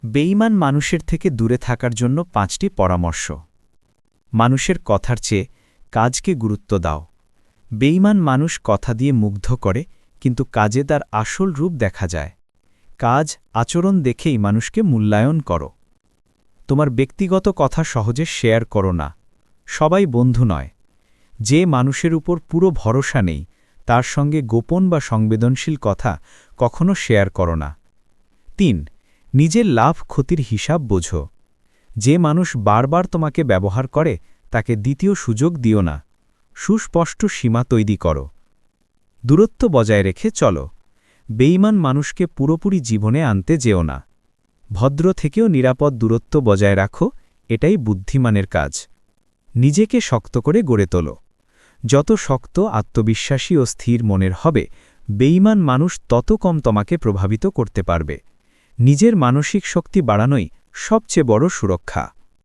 বেঈমান মানুষের থেকে দূরে থাকার জন্য ৫টি পরামর্শ। মানুষের কথার চেয়ে কাজকে গুরুত্ব দাও। বেঈমান মানুষ কথা দিয়ে মুগ্ধ করে, কিন্তু কাজে তার আসল রূপ দেখা যায়। কাজ আচরণ দেখেই মানুষকে মূল্যায়ন করো। তোমার ব্যক্তিগত কথা সহজে শেয়ার করো না। সবাই বন্ধু নয়। যে মানুষের উপর পুরো ভরসা নেই, তার সঙ্গে গোপন বা সংবেদনশীল কথা কখনো শেয়ার করো না। ৩. নিজের লাভ ক্ষতির হিসাব বোঝো। যে মানুষ বারবার তোমাকে ব্যবহার করে, তাকে দ্বিতীয় সুযোগ দিও না। সুস্পষ্ট সীমা তৈরি করো। দূরত্ব বজায় রেখে চলো। বেঈমান মানুষকে পুরোপুরি জীবনে আনতে যেও না। ভদ্র থেকেও নিরাপদ দূরত্ব বজায় রাখো, এটাই বুদ্ধিমানের কাজ। নিজেকে শক্ত করে গড়ে তোলো। যত শক্ত, আত্মবিশ্বাসী ও স্থির মনের হবে, বেঈমান মানুষ তত কম তোমাকে প্রভাবিত করতে পারবে। নিজের মানসিক শক্তি বাড়ানোই সবচেয়ে বড় সুরক্ষা।